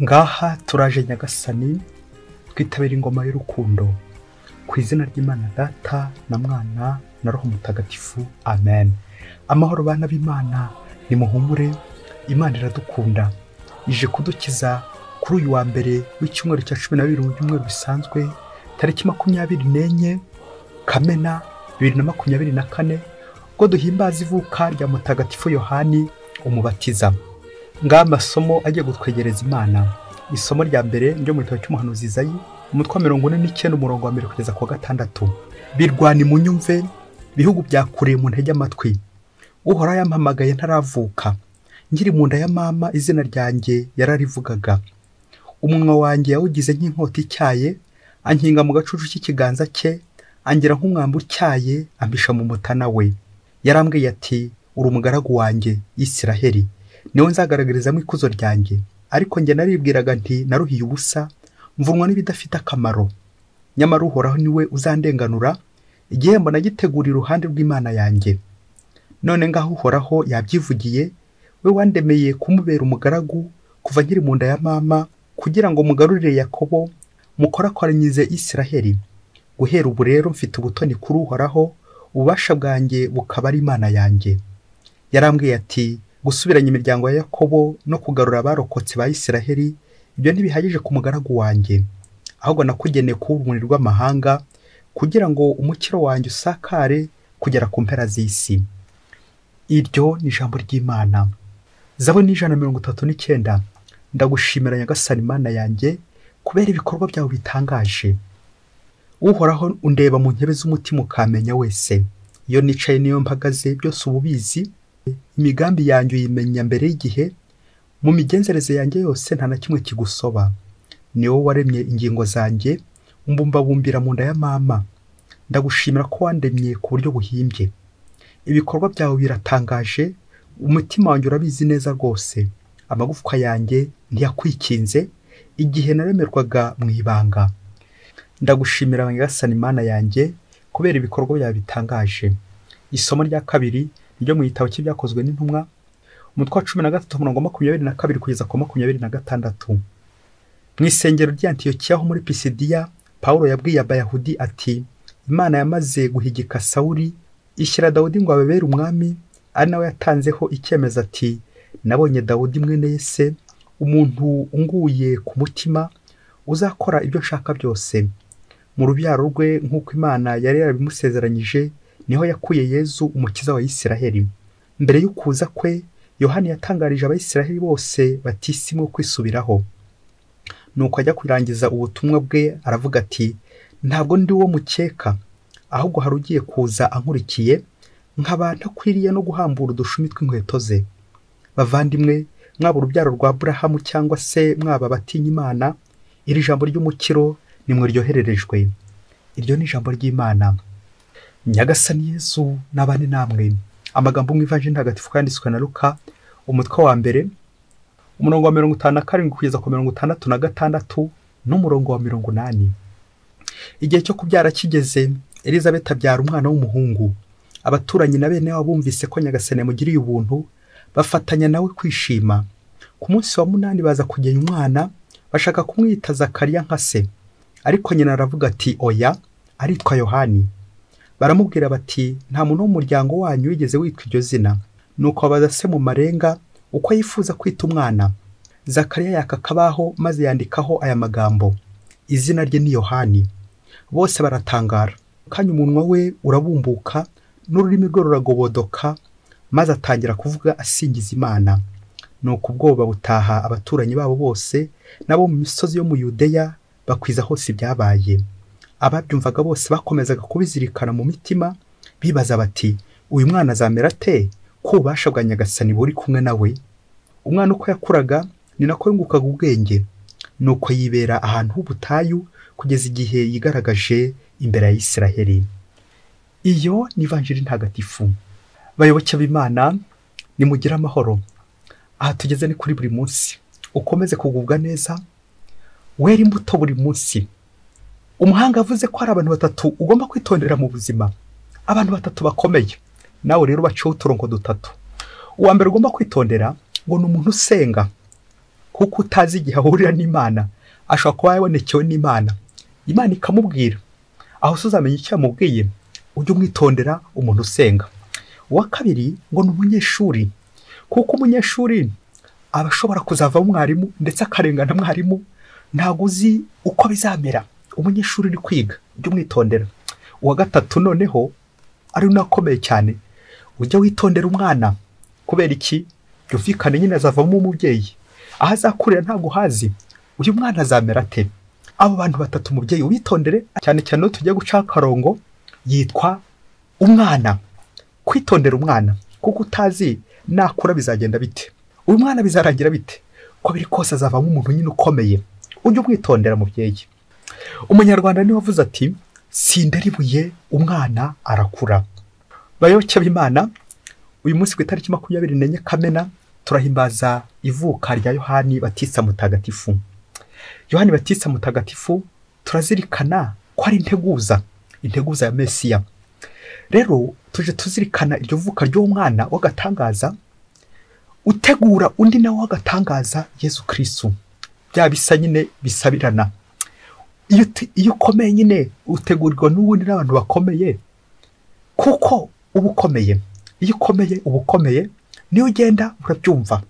Ngaha turaje Nyagasani twitabira ingoma y'urukundo ku izina ry'Imana Data na Mwana na Roho Mutagatifu. Amen. Amahoro bana b'Imana, nimuhumure, Imana iradukunda, ije kudukiza kuri uyu wa mbere w'icyumweru cya 12 mu byumweru bisanzwe, tariki 24 Kamena 2024, ubwo duhimbaza ivuka rya Mutagatifu Yohani umubatiza. Amasomo agiye gutwegereza Imana. Isomo rya mbere ryo mu gitabo cy'umuhanuzi Izayi, umutwe 49 umurongo wa 1 kugeza ku 6. Birwani munyumve, bihugu byakure mu ntege amatwi. Uhoraho yampamagaye ntaravuka, ngiri mu nda ya mama izina ryanjye yararivugaga. Umunwa wanjye yawugize nk'inkota icyaye, ankinga mu gacucu cy'ikiganza cye, angira nk'umwambi utyaye, ambisha mu mutana we. Yarambwiye ati, uri umugaragu wanjye Isiraheli, niwe nzagaragarizamo ikuzo ryanjye. Ariko njye naribwiraga nti naruhiye ubusa, mvunwa n'ibidafite akamaro. Nyamara Uhoraho niwe uzandenganura, igihembo nagitegura iruhande rw'Imana yanjye. None ngaho Uhoraho yabyivugiye, we wandemeye kumubera umugaragu kuva nkiri mu nda ya mama, kugira ngo mugarurire Yakobo, mukorakoranyize Isiraheli. Guhera ubu rero mfite ubutoni kuri Uhoraho, ububasha bwanjye bukaba ari Imana yanjye. Yarambwiye ati, gusubiranya imiryango ya Yakobo no kugarura abarokotse ba Isiraheli, ibyo ntibihagije ku mugaragu wanjye, ahubwo nakugeneye kuba urumuri rw'amahanga, kugira ngo umukiro wanjye usakare kugera ku mpera z'isi. Iryo ni ijambo ry'Imana. Zaburi 139. Ndagushimira Nyagasani Imana yanjye kubera ibikorwa byawe bitangaje. Uhoraho undeba mu nkebe z'umutima ukamenya wese. Iyo nicaye niyo mpagaze byose ububizi, imigambi yanjye uyimenya mbere y'igihe, mu migenzereze yanjye yose nta na kimwe kigusoba. Ni wowe waremye ingingo zanjye, umbumbabumbira mu nda ya mama. Ndagushimira ko wandemye ku buryo buhimbye. Ibikorwa byawe biratangaje, umutima wanjye urabizi neza rwose. Amagufwa yanjye ntiyakwikinze igihe naremerwaga mu ibanga. Ndagushimira Nyagasani Imana yanjye kubera ibikorwa byawe bitangaje. Isomo rya kabiri ryo mu gitabo cy'ibyakozwe n'intumwa, umutwe wa 13 umurongo 22 kugeza ku 26. Mu isengero ry'Antiyokiya ho muri Pisidiya, Paulo yabwiye Abayahudi ati, Imana yamaze guhigika Sawuli, ishyira Dawudi ngo ababere umwami, ari nawe yatanzeho icyemezo ati, nabonye Dawudi mwene Yese, umuntu unguye ku mutima, uzakora ibyo nshaka byose. Mu rubyaro rwe nk'uko Imana yari yarabimusezeranyije, niho yakuye Yezu umukiza wa Isiraheli. Mbere y'ukuza kwe, Yohani yatangarije Abayisiraheli bose batisimu kwisubiraho. Nuko ajya kurangiza ubutumwa bwe aravuga ati, ntabwo ndi uwo mukeka, ahubwo hari ugiye kuza ankurikiye, nkaba ntakwiriye no guhambura udushumi tw'inkweto ze. Bavandimwe, mwaba urubyaro rwa Aburahamu cyangwa se mwaba batinya Imana, iri jambo ry'umukiro nimwe ryohererejwe. Iryo ni ijambo ry'Imana. Nyagasani Yesu nabane namwe. Amagambo mu Ivanjili ntagatifu yanditswe na Luka, umutwe wa 1 umurongo wa 57 kugeza ku 66 n'umurongo wa 80. Igihe cyo kubyara kigeze, Elizabeth abyara umwana w'umuhungu. Abaturanyi na bene wabo bumvise ko Nyagasani yamugiriye ubuntu, bafatanya nawe kwishima. Ku munsi wa 8 baza kugenya umwana, bashaka kumwita Zakariya nka se. Ariko nyina aravuga ati, oya, aritwa Yohani. Baramubwira bati, nta muntu w'umuryango wanyu wigeze witwa iryo zina. Nuko abaza se mu marenga uko yifuza kwita umwana. Zakariya yakakabaho maze yandikaho aya magambo, izina rye ni Yohani. Bose baratangara. Kanya umunwa we urabumbuka, n'ururimi rwe ruragobodoka, maze atangira kuvuga asingiza Imana. Nuko ubwoba butaha abaturanyi babo bose, nabo mu misozi yo mu Yudeya, bakwiza hose ibyabaye. Ababyumvaga bose bakomezaga kubizirikana mu mitima, bibaza bati, uyu mwana azamera ate ko ububasha bwa Nyagasani buri kumwe nawe? Umwana uko yakuraga ni nako yungukaga ubwenge, nuko yibera ahantu h'ubutayu kugeza igihe yigaragaje imbere ya Isiraheli. Iyo ni Ivanjili ntagatifu. Bayoboke b'Imana, nimugire amahoro. Aha tugeze ni kuri Buri Munsi. Ukomeze kugubwa neza, wera imbuto buri munsi. Umuhanga avuze ko hari abantu batatu ugomba kwitondera mu buzima. Abantu batatu bakomeye. Nawe rero baciye uturongo dutatu. Uwa mbere ugomba kwitondera ngo ni umuntu usenga. kuko utazi igihe ahurira n'Imana ashobora kuba yabonekewe n'Imana, Imana ikamubwira, aho se uzamenya icyo yamubwiye, ujye umwitondera umuntu usenga. Uwa kabiri ngo ni umunyeshuri, kuko umunyeshuri aba ashobora kuzavamo umwarimu ndetse akarengana mwarimu, ntabwo uzi uko bizamera. Umunyeshuri uri kwiga ujye umwitondera. Uwa gatatu noneho ari unakomeye cyane, ujye witondera umwana. Kubera iki? Byumvikane nyine azavamo umubyeyi, aho azakurira ntabwo hazi, uyu mwana azamera ate? Abo bantu batatu umubyeyi ubitondere, cyane cyane tujye guca akarongo yitwa umwana. Kwitondera umwana, kuko utazi nakura bizagenda bite, uyu mwana bizarangira bite, ko biri kose azavamo umuntu nyine ukomeye. Ujye umwitondera mubyeyi. Umunyarwanda niwe wavuze ati sindera ibuye umwana arakura. Bayoboke b'Imana, uyu munsi ku itariki 24 Kamena turahimbaza ivuka rya Yohani Batista Mutagatifu. Yohani Batista Mutagatifu turazirikana ko ari integuza ya Mesiya. Rero tuje tuzirikana iryo vuka ry'umwana w'agatangaza utegura undi nawe w'agatangaza, Yesu Kristo. Bya bisa nyine bisabirana. Iyo ukomeye nyine utegurirwa n'ubundi n'abantu bakomeye, kuko uba ukomeye. Iyo ukomeye uba ukomeye, niyo ugenda urabyumva.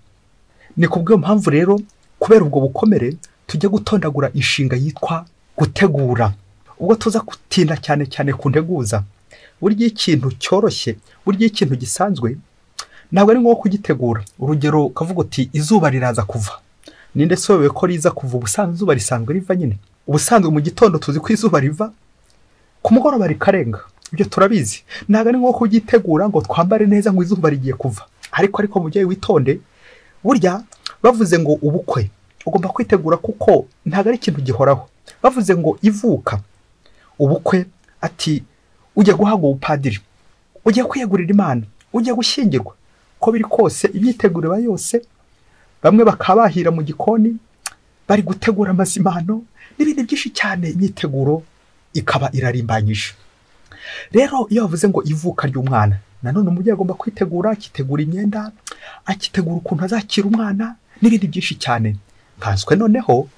Ni kubw'iyo mpamvu rero, kubera ubwo bukomere, tujye gutondagura inshinga yitwa gutegura. Ubwo tuza gutinda cyane cyane ku nteguza. Burya ikintu cyoroshye, burya ikintu gisanzwe, ntabwo ari nko kugitegura. Urugero ukavuga uti izuba riraza kuva. Ninde sobewe ko riza kuva? Ubusanzwe izuba risanzwe riva nyine. Ubusanzwe mu gitondo tuzi ko izuba riva, ku mugoroba rikarenga. Ibyo turabizi. Ntabwo ari nko kugitegura ngo twambare neza ngo izuba rigiye kuva. Ariko mubyeyi witonde, burya bavuze ngo ubukwe ugomba kwitegura, kuko ntabwo ari ikintu gihoraho. Bavuze ngo ivuka, ubukwe, ati ujye guhabwa ubupadiri, ujye kwiyegurira Imana, ujye gushyingirwa. Ko biri kose imyiteguro yose, bamwe bakabahira mu gikoni bari gutegura amazimano n'ibindi byinshi cyane, imyiteguro ikaba irarimbanyije. Rero iyo bavuze ngo ivuka ry'umwana, nanone umubyeyi agomba kwitegura, akitegura imyenda, akitegura ukuntu azakira umwana n'ibindi byinshi cyane. Nkanswe noneho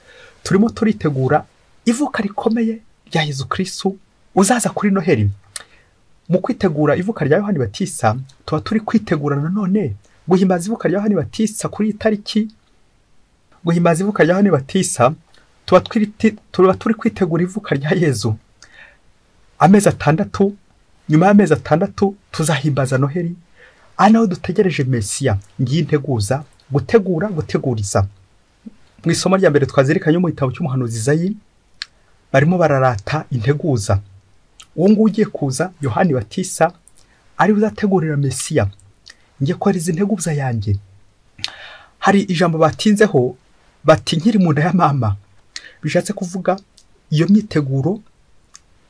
turimo turitegura ivuka rikomeye rya Yesu Kristo uzaza kuri Noheli. Mu kwitegura ivuka rya Yohani Batista, tuba turi kwitegura nanone guhimbaza ivuka rya Yohani Batista kuri itariki. Guhimbaza ivuka rya Yohani Batista, tuba turi kwitegura ivuka rya Yezu. Amezi 6, nyuma y'amezi 6 tuzahimbaza Noheli, naho dutegereje Mesiya. Ngiye integuza, guteguriza. Mu isomo rya mbere twazirikanye mu gitabo cy'umuhanuzi Izayi, barimo bararata integuza. Uwo nguwo ugiye kuza, Yohani Batista, ari uzategurira Mesiya. Ngiye ko arize integuza yanjye. Hari ijambo batinzeho bati nkiri mu nda ya mama. Bishatse kuvuga iyo myiteguro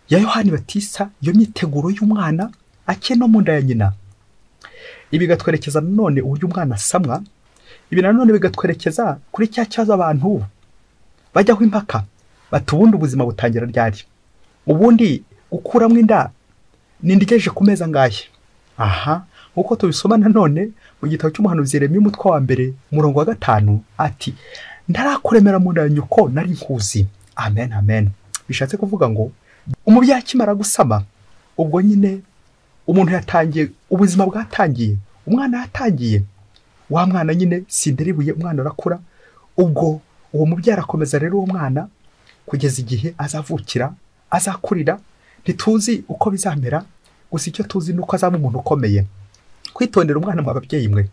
ya Yohani Batista, iyo myiteguro y'umwana akiri no mu nda ya nyina. Ibi gatwerekeza nanone uburyo umwana asamwa. Ibi nanone bigatwerekeza kuri cya cyazo abantu bajyaho impaka, batubundi ubuzima butangira ryari. Ubundi gukuramo inda nindigeje ku meza ngahe. Uko tubisoma nanone mu gitabo cy'umuhanuzi Yeremiya umutwe wa 2 umurongo wa 5, ati ndarakuremera mu nda ya nyoko nari nkuzi. Amen. Bishatse kuvuga ngo umubyeyi akimara gusama, ubwo nyine umuntu yatangiye, ubuzima bwatangiye, umwana yatangiye. Wa mwana nyine sindera ibuye umwana arakura. Ubwo uwo mubyeyi arakomeza rero uwo mwana kugeza igihe azavukira, azakurira. Ntituzi uko bizamera, gusa icyo tuzi nuko azaba umuntu ukomeye. Kwitondera umwana mu babyeyi mwe.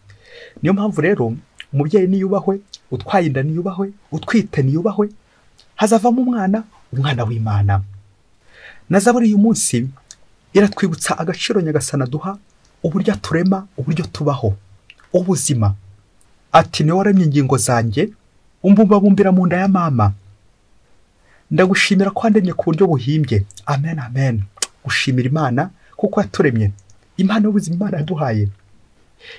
Niyo mpamvu rero umubyeyi niyubahwe, utwaye inda niyubahwe, utwite niyubahwe, hazavamo umwana w'Imana. Na Zaburi uyu munsi iratwibutsa agaciro Nyagasani duha, uburyo turema, uburyo tubaho, ubuzima. Ati ni waremye ingingo zanjye, umbumbira mu nda ya mama. Ndagushimira ko wandemye ku buryo buhimbye. Amen. Gushimira Imana kuko yaturemye. Impano y'ubuzima Imana yaduhaye.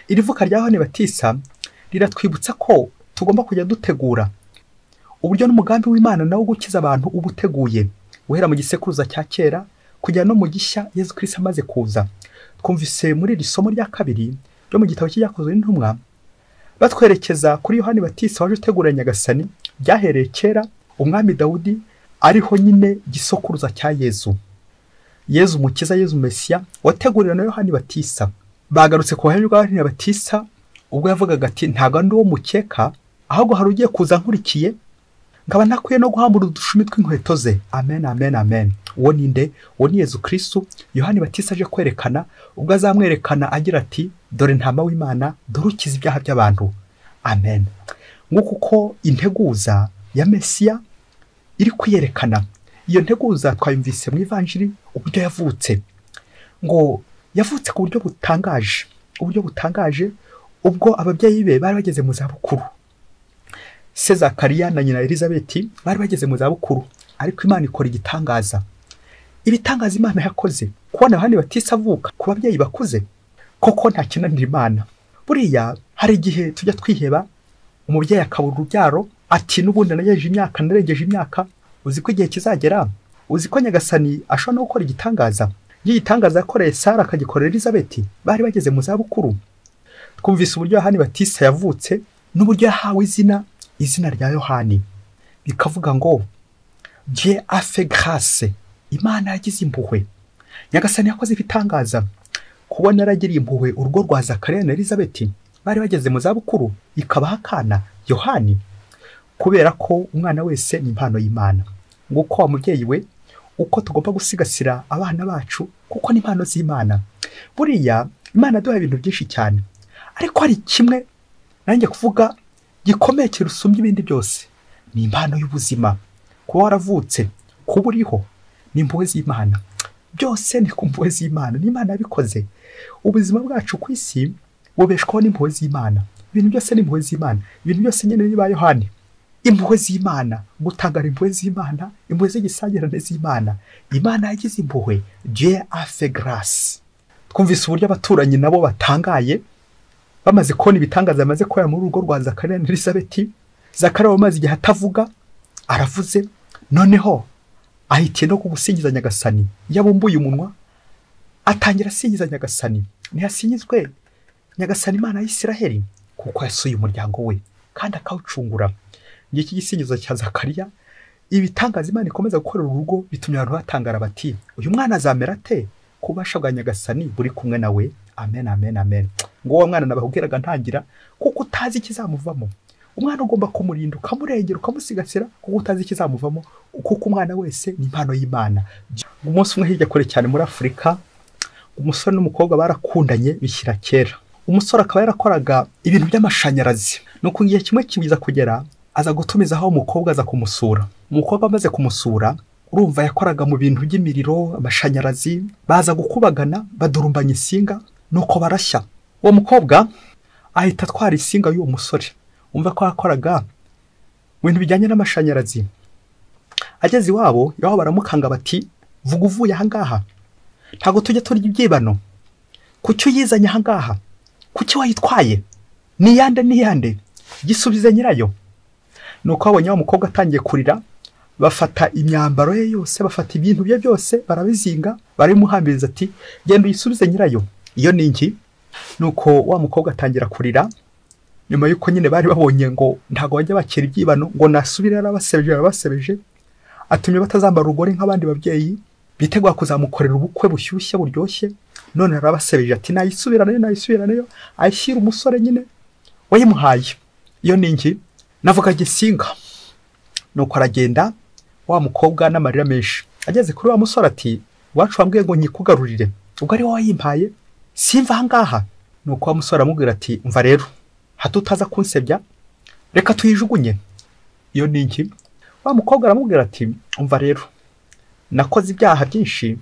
Iri vuka rya Yohani Batista riratwibutsa ko tugomba kujya dutegura uburyo n'umugambi w'Imana nawo gukiza abantu ubuteguye, guhera mu gisekuruza cya kera kujya no mu gishya Yesu Kristo amaze kuza. Twumvise muri iri somo rya kabiri ryo mu gitabo cy'Ibyakozwe n'Intumwa, batwerekeza kuri Yohani Batista waje utegura nyagasani. Byahereye kera umwami Dawudi ariho nyine gisokuruza cya Yezu umukiza, Yezu Mesiya wategurira na Yohani Batista. Bagarutse ku buhamya bwa Yohani Batista ubwo yavugaga ati ntago ndi uwo mukeka, ahubwo hari ugiye kuza nkurikiye, nkaba nakwiye no guhambura udushumi tw'inkweto ze. Amen, amen, amen. Uwo ni nde? Uwo ni Yezu Kristo Yohani Batista aje kwerekana, ubwo azamwerekana agira ati dore ntama w'Imana, dore ukiza ibyaha by'abantu. Amen. Nguko uko integuza ya Mesiya iri kwiyerekana. Iyo nteguza twayumvise mu ivanjiri uburyo yavutse, ngo yavutse ku buryo butangaje, ubwo ababyeyi be bari bageze mu zabukuru. Se Zakariya na nyina Elizabeti bari bageze mu zabukuru, ariko Imana ikora igitangaza. Ibitangaza Imana yakoze kubona Yohani Batista avuka ku babyeyi bakuze, koko nta kinanira Imana. Buriya hari igihe tujya twiheba, umubyeyi akabura urubyaro ati n'ubundi narengeje imyaka, uzi ko igihe kizagera, uzi ko nyagasani ashobora no gukora igitangaza. Igitangaza yakoreye Sara akagikorera Elizabeti, bari bageze mu zabukuru. Twumvise uburyo Yohani Batista yavutse n'uburyo yahawe izina rya Yohani, bikavuga ngo Dieu a fait grâce, Imana yagize impuhwe. Nyagasani yakoze ibitangaza, kubona yaragiriye impuhwe urugo rwa Zakariya na Elizabeti bari bageze mu zabukuru, ikabaha akana Yohani, kubera ko umwana wese ni impano y'Imana. Nguko wa mubyeyi we uko tugomba gusigasira abana bacu, kuko ni impano z'Imana. Buriya Imana duha ibintu byinshi cyane, ariko hari kimwe nanjye kuvuga gikomeye kirusumbye ibindi byose, ni impano y'ubuzima. Kuba waravutse, kuba uriho, ni impuhwe z'Imana. Byose ni ku mpuhwe z'Imana, ni Imana yabikoze. Ubuzima bwacu ku isi bubeshwaho n'impuhwe z'Imana. Ibintu byose ni impuhwe z'Imana. Ibintu byose nyine niba Yohani, impuhwe z'Imana, gutangara impuhwe z'Imana, impuhwe z'igisagirane z'Imana. Imana yagize impuhwe, Dieu a fait grâce. Twumvise uburyo abaturanyi nabo batangaye bamaze kubona ibitangaza amaze kubera muri urugo rwa Zakariya na Elizabeti. Zakariya wamaze igihe atavuga, aravuze, noneho ahitiye no kugusingiza nyagasani. Yabumbuye umunwa atangira asingiza nyagasani. Ntiyasingizwe nyagasani Imana y'Isiraheli, kuko yasuye umuryango we kandi akawucungura. Iki gisingizo cya Zakariya, ibitangaza Imana ikomeza gukorera urugo, bitumye abantu batangara bati uyu mwana azamera ate, kubasha bwa nyagasani buri kumwe nawe. Amen, amen, amen. Ngo uwo mwana nabahugiraga ntangira, kuko utazi ikizamuvamo. Umwana ugomba kumurinda, ukamurengera, ukamusigasira, kuko utazi ikizamuvamo, kuko umwana wese ni impano y'Imana. Umunsi umwe hirya kure cyane muri Afurika, umusore n'umukobwa barakundanye bishyira kera. Umusore akaba yarakoraga ibintu by'amashanyarazi, nuko igihe kimwe kibiza kugera, aza gutumizaho umukobwa aza kumusura. Umukobwa amaze kumusura, urumva yakoraga mu bintu by'imiriro, amashanyarazi, baza gukubagana, badurumbanya insinga, nuko barashya. Uwo mukobwa ahita atwara insinga y'uwo musore, umva ko yakoraga mu bintu bijyanye n'amashanyarazi. Ageze iwabo baramukanga bati vuga uvuye aha ngaha, ntago tujya turya ibyibano, kuki uyizanye aha ngaha, kuki wayitwaye, niyande gisubize nyirayo. Nuko abonye wa mukobwa atangiye kurira, bafata imyambaro ye yose, bafata ibintu bye byose, barabizinga, barimuhambiriza ati genda uyisubize nyirayo, iyo ni iki. Nuko wa mukobwa atangira kurira, nyuma yuko nyine bari babonye ngo ntago bajya bakira ibyibano, ngo nasubire arabasebeje, atumye batazambara urugori nk'abandi babyeyi bitegwa kuzamukorera ubukwe bushyushye buryoshye. None arabasebeje ati nayisubiranayo, ayishyira umusore nyine wayimuhaye, iyo ni iki. Navuga gisinga. Nuko aragenda, wa mukobwa n'amarira menshi. Ageze kuri wa musore ati wacu wambwiye ngo nyikugarurire, ubwo ari wowe wayimpaye, simva aha ngaha. Nuko wa musore amubwira ati umva rero, hato utaza kunsebya, reka tuyijugunye, iyo ni iki. Wa mukobwa aramubwira ati umva rero, nakoze ibyaha byinshi,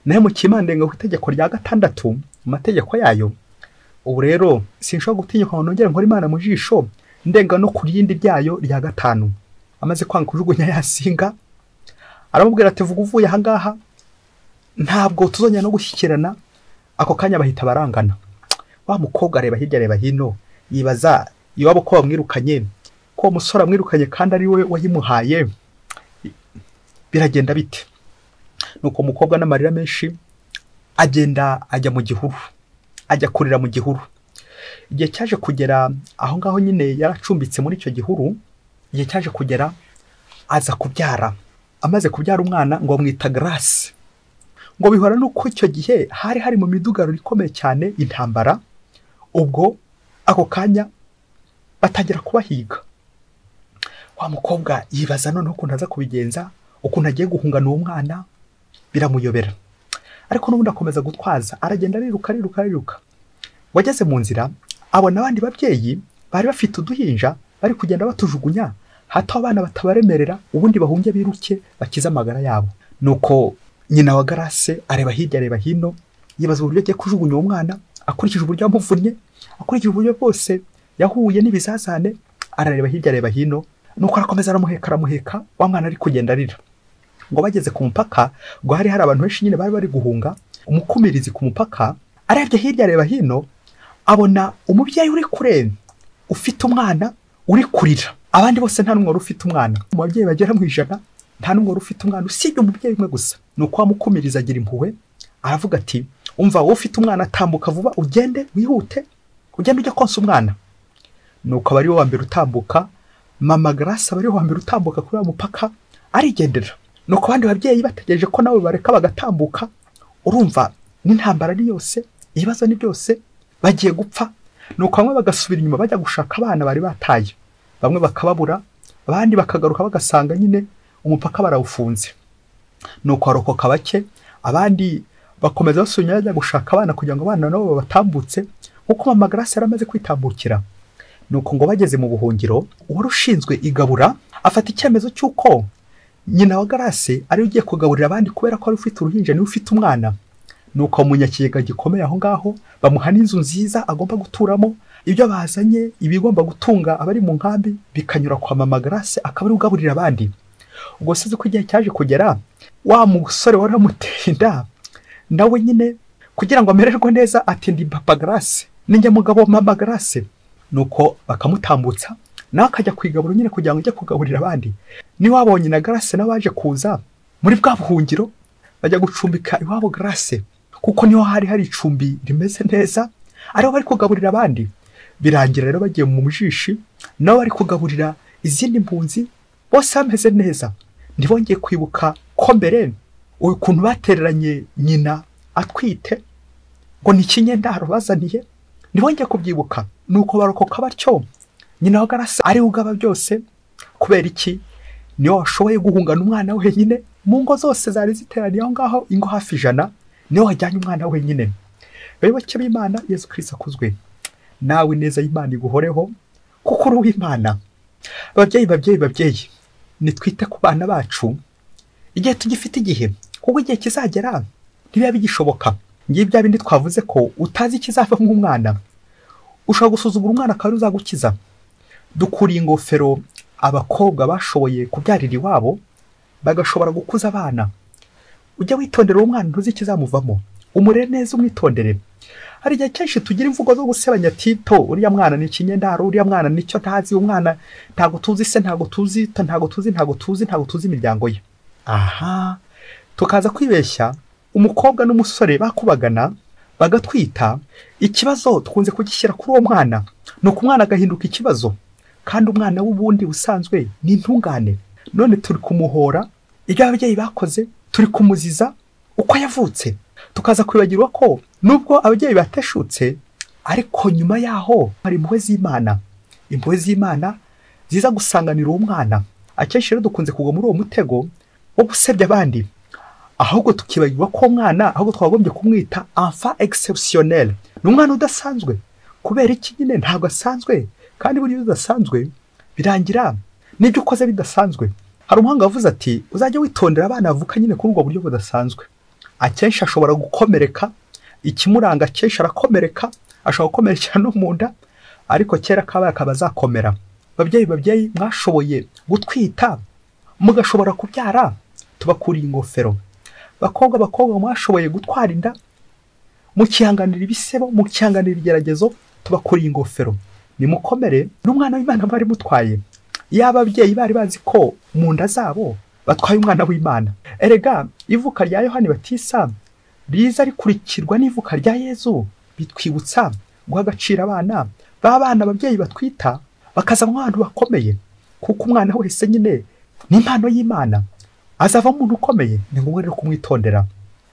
nahemukiye Imana ndenga ku itegeko rya 6 mu mategeko yayo. Ubu rero sinshobora gutinyuka ngo nongere nkora Imana mu jisho, ndenga no ku rindi ryayo rya 5. Amaze kwanga kujugunya yasinga, aramubwira ati vuga uvuye aha ngaha, ntabwo tuzongera no gushyikirana. Ako kanya bahita barangana. Wa mukobwa areba hirya areba hino, yibaza iwabo ko bamwirukanye, ko umusore amwirukanye kandi ari we wayimuhaye, biragenda bite. Nuko umukobwa n'amarira menshi agenda ajya mu gihuru, ajya kurira mu gihuru. igihe cyaje kugera aho ngaho nyine yaracumbitse muri icyo gihuru, igihe cyaje kugera aza kubyara. Amaze kubyara umwana ngo bamwita Grace, ngo bihora nuko icyo gihe hari mu midugararo ikomeye cyane intambara. Ubwo ako kanya batangira kubahiga. Wa mukobwa yibaza noneho ukuntu aza kubigenza, ukuntu agiye guhungana uwo mwana biramuyobera, ariko n'ubundi akomeza gutwaza, aragenda ariruka. Wageze mu nzira abona abandi babyeyi bari bafite uduhinja bari kugenda batujugunya, hato abana batabaremerera ubundi bahunge biruke bakiza amagara yabo. Nuko nyina wa Grace areba hirya areba hino, yibaza uburyo agiye kujugunya uwo mwana, akurikije uburyo yamuvunnye, akurikije uburyo bwose yahuye n'ibizazane. Arareba hirya areba hino, nuko arakomeza aramuheka, wa mwana ari kugenda arira. Ngo bageze ku mupaka, ngo hari abantu benshi nyine bari guhunga. Umukumirizi ku mupaka arebye hirya areba hino, abona umubyeyi uri kure ufite umwana uri kurira. Abandi bose nta numwe ufite umwana. Mu babyeyi bagera mu 100 nta numwe ufite umwana, usibye umubyeyi umwe gusa. Nuko amukumiriza agira impuhwe, aravuga ati umva wowe ufite umwana, tambuka vuba ugende wihute, ugende ujya konsa umwana. Nuko abari wa mbere utambuka, mama Grace abari wa mbere utambuka kuri wa mupaka arigendera. Nuko abandi babyeyi bategereje ko nawe bareka bagatambuka. Urumva n'intambara ni yose, ibibazo ni byose, bagiye gupfa. Nuko bamwe bagasubira inyuma bajya gushaka abana bari bataye, bamwe bakababura, abandi bakagaruka bagasanga nyine umupaka barawufunze. Nuko arokoka bake, abandi bakomeza basunya bajya gushaka abana kugira ngo abana nabo batambutse nkuko mama Grace yaramaze kwitambukira. Nuko ngo bageze mu buhungiro, uwari ushinzwe igabura afata icyemezo cy'uko nyina wa Grace ari ugiye kugaburira abandi kubera ko ari ufite uruhinja ni ufite umwana. Nuko umunyakigega gikomeye aho ngaho bamuha n'inzu nziza agomba guturamo, ibyo bazanye ibigomba gutunga abari mu nkambi bikanyura kwa mama Grace, akaba ari ugaburira abandi. Ubwo size ko igihe cyaje kugera, wa musore waramuteye inda nawe nyine kugira ngo amererwe neza ati ndi papa Grace, ninjye mugabo mama Grace. Nuko bakamutambutsa nawe akajya kwigabura nyine kugira ngo ajye kugaburira abandi. Ni wabonye na Grace nabaje kuza muri bwa buhungiro bajya gucumbika iwabo Grace, kuko niho hari icumbi rimeze neza, ariho bari kugaburira abandi. Birangira rero bagiye mu mujishi, nawe bari kugaburira izindi mpunzi, bose bameze neza. Ntibongeye kwibuka ko mbere ukuntu batereranye nyina atwite ngo ni ikinyendaro bazaniye, ntibongeye kubyibuka. Nuko barokoka batyo, nyina wa Grace ari ugaba byose. Kubera iki? Niyo washoboye guhungana umwana wenyine mu ngo zose zari ziteraniye aho ngaho, ingo hafi 100, niyo wajyanye umwana wenyine. Bayoboke b'Imana, Yesu Kristo akuzwe. Nawe neza y'Imana iguhoreho kuko uri uw'Imana. Babyeyi nitwite ku bana bacu igihe tugifite igihe, kuko igihe kizagera ntibiba bigishoboka. Ngiye bya bindi twavuze ko utazi kizava mu mwana, ushaka gusuzugura umwana kandi uzagukiza. Dukuriye ingofero abakobwa bashoboye kubyarira iwabo bagashobora gukuza abana. Ujya witondera uwo mwana ntuzi kizamuvamo, umurere neza umwitondere. Hari igihe cyinshi tugira imvugo zo gusebanya Tito, uriya mwana ni ikinyendaro, uriya mwana nicyo ntazi, umwana ntago tuzi se, ntago tuzi imiryango ye. Aha, tukaza kwibeshya umukobwa n'umusore bakubagana bagatwita. Ikibazo tukunze kugishyira kuri uwo mwana, nuko umwana agahinduka ikibazo, kandi umwana w'ubundi usanzwe ni intungane. None turi kumuhora ibyo ababyeyi bakoze, turi kumuziza uko yavutse. Tukaza kwibagirwa ko nubwo ababyeyi bateshutse, ariko nyuma yaho hari impuhwe z'Imana. Impuhwe z'Imana ziza gusanganira uwo mwana. Akenshi rero dukunze kugwa muri uwo mutego wo gusebya abandi, ahubwo tukibagirwa ko umwana ahubwo twagombye kumwita enfant exceptionnel. Ni umwana udasanzwe. Kubera iki nyine ntabwo asanzwe, kandi buri udasanzwe birangira n'ibyo ukoze bidasanzwe. Hari umuhanga wavuze ati uzajya witondera abana bavuka nyine kuri ubwo buryo budasanzwe. Akenshi ashobora gukomereka, ikimuranga akenshi arakomereka, ashobora gukomerekera no mu nda, ariko kera kabaye akaba azakomera. Babyeyi mwashoboye gutwita mugashobora kubyara, tubakuriye ingofero. Bakobwa mwashoboye gutwara inda, mukihanganira ibisebo, mukihanganira ibigeragezo, tubakuriye ingofero. Nimukomere n'umwana w'Imana bari mutwaye. Yaba ababyeyi bari bazi ko mu nda zabo batwaye umwana w'Imana. Erega ivuka rya Yohani Batisa riza rikurikirwa n'ivuka rya Yezu, bitwibutsa guha agaciro abana, ba bana ababyeyi batwita bakaza mu bantu bakomeye, kuko umwana wese nyine ni impano y'Imana, azava umuntu ukomeye. Ni ngombwa rero kumwitondera.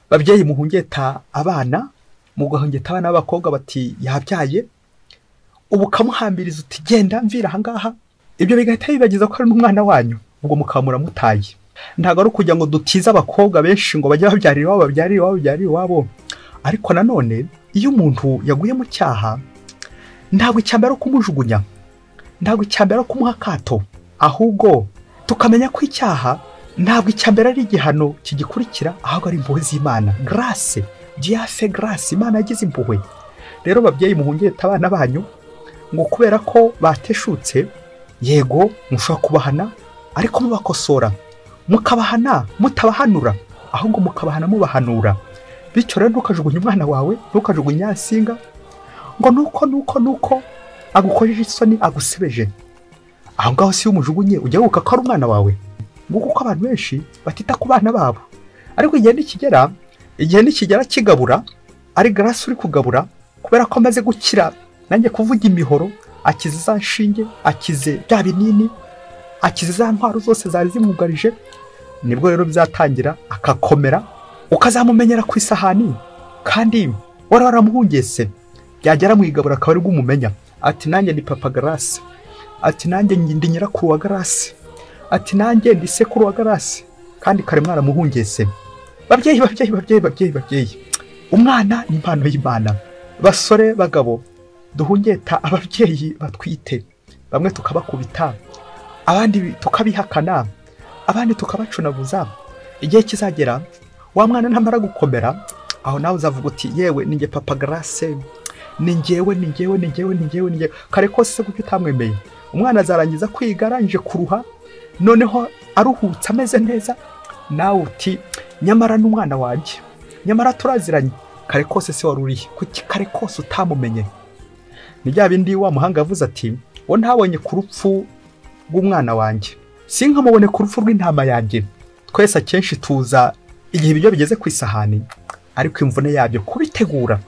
Babyeyi muhungeta abana, mugahungeta abana b'abakobwa bati yabyaye, ubu kamuhambiriza uti genda mvira aha ngaha, ibyo bigahita bibagiza ko ari n'umwana wanyu, ubwo mukamura mutaye. Ntabwo ari ukugira ngo dutize abakobwa benshi ngo bajye babyarira iwabo. Ariko nanone iyo umuntu yaguye mu cyaha, ntabwo icyambere kumujugunya, ntabwo icyambere kumuha akato, ahubwo tukamenya ko icyaha ntabwo icyambere ari igihano kigikurikira, ahubwo ari impuhwe z'Imana. Grâce, Dieu a fait grâce, Imana yagize impuhwe. Rero babyeyi muhungeta abana banyu ngo kubera ko bateshutse, yego mushobora kubahana ariko mubakosora, mukabahana mutabahanura, ahubwo mukabahana mubahanura. Bityo rero ntukajugunye umwana wawe, ntukajugunye yasinga ngo nuko agukojeje isoni, agusebeje. Aho ngaho si umujugunye, ujya wuka ko ari umwana wawe. Nguko uko abantu benshi batita ku bana babo. Ariko igihe nikigera kigabura, ari grâce uri kugabura, kubera ko amaze gukira, nanjye kuvuga imihoro, akize za nshinge, akize bya binini, akize za ntwaro zose zari zimwugarije, nibwo rero bizatangira akakomera, ukazamumenyera ku isahani. Kandi waramuhungese, byagera mu igabura akaba ari bw'umumenya ati nanjye ni papa Grâce, ati nanjye ndi nyirakuru wa Grâce, ati nanjye ndi sekuru wa Grâce, kandi kare mwaramuhungese. Babyeyi, umwana ni impano y'Imana. Basore bagabo, duhungeta ababyeyi batwite, bamwe tukabakubita, abandi tukabihakana, abandi tukabacunaguza. Igihe kizagera wa mwana ntamara gukomera, aho nawe uzavuga uti yewe ninjye papa Grâce, ni njyewe. Kare kose kuko utamwemeye, umwana azarangiza kwiga arangije kuruha, noneho aruhutse ameze neza, nawe uti nyamara n'umwana wanjye, nyamara turaziranye. Kare kose se waruriye, kuki kare kose utamumenye? Ni bya bindi wa muhanga yavuze ati wo ntabonye ku rupfu rw'umwana wanjye, sinkamubone ku rupfu rw'intama yanjye. Twese akenshi tuza igihe ibyo bigeze ku isahani, ariko imvune yabyo kubitegura.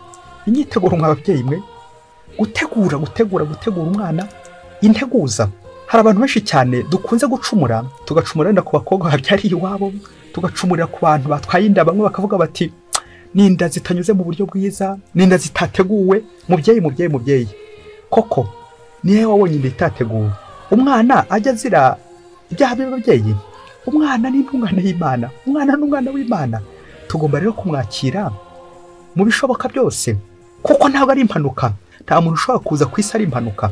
Inyiteguro nk'ababyeyi mwe, gutegura umwana, integuza. Hari abantu benshi cyane dukunze gucumura, tugacumura wenda ku bakobwa babyariye iwabo, tugacumurira ku bantu batwaye inda, bamwe bakavuga bati ninda zitanyuze mu buryo bwiza, ninda zitateguwe. Mubyeyi, koko niwe wabonye inda itateguwe? Umwana ajya azira ibyaha by'ababyeyi? Umwana ni intungane y'Imana, umwana n'umwana w'Imana. Tugomba rero kumwakira mu bishoboka byose, kuko ntabwo ari impanuka. Nta muntu ushobora kuza ku isi ari impanuka.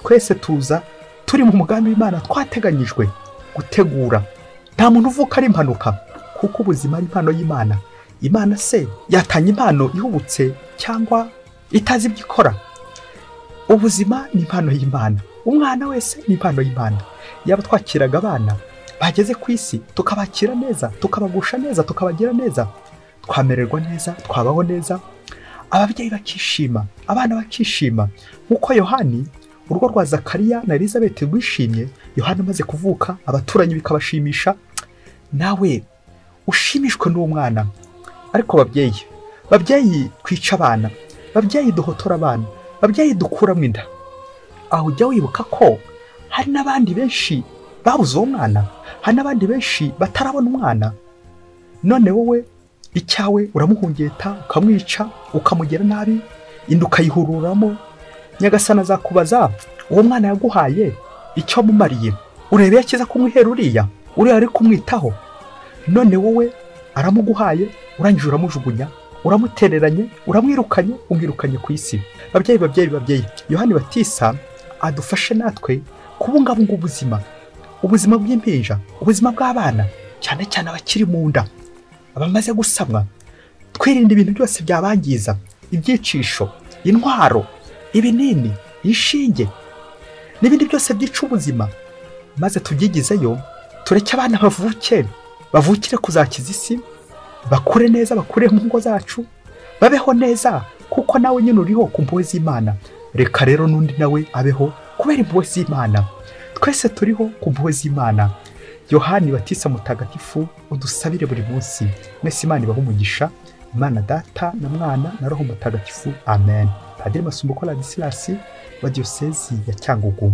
Twese tuza turi mu mugambi w'Imana, twateganyijwe gutegura. Nta muntu uvuka ari impanuka, kuko ubuzima ari impano y'Imana. Imana se yatanga impano ihubutse cyangwa itazi ibyo ikora? Ubuzima ni impano y'Imana, umwana wese ni impano y'Imana. Yaba twakiraga abana bageze ku isi, tukabakira neza, tukabagusha neza, tukabagira neza, twamererwa neza, twabaho neza, ababyeyi bakishima, abana bakishima. Nkuko Yohani, urugo rwa Zakariya na Elizabeth rwishimye Yohana amaze kuvuka, abaturanyi bikabashimisha, nawe ushimishwe n'uwo mwana. Ariko babyeyi twica abana, babyeyi duhotora abana, babyeyi dukuramo inda, aho ujya wibuka ko hari n'abandi benshi babuze uwo mwana, hari n'abandi benshi batarabona umwana. None wowe icyawe uramuhungeta, ukamwica, ukamugira nabi, inda ukayihururamo. Nyagasana azakubaza uwo mwana yaguhaye icyo mumariye. Urebe yakiza kumwihera uriya ari kumwitaho. None wowe aramuguhaye, urangije uramujugunya, uramutereranye, uramwirukanye, umwirukanye ku isi. Babyeyi, Yohani Batisa adufashe natwe kubungabunga ubuzima bw'impinja, ubuzima bw'abana, cyane cyane abakiri mu nda, abamaze gusamwa. Twirinda ibintu byose byabangiza, ibyicisho, intwaro, ibinini, inshinge n'ibindi byose byica ubuzima, maze tubyigizeyo. Tureke abana bavukire kuzakiza isi, bakure neza, bakure mu ngo zacu, babeho neza, kuko nawe nyine uriho ku mpuhwe z'Imana. Reka rero n'undi nawe abeho kubera impuhwe z'Imana. Twese turiho ku mpuhwe z'Imana. Yohani Batisa mutagatifu, udusabire buri munsi. Mwese Imana ibahe umugisha. Imana Data na Mwana na Roho Mutagatifu. Amen. Padiri Masumbuko Ladislas wa diyosezi ya Cyangugu.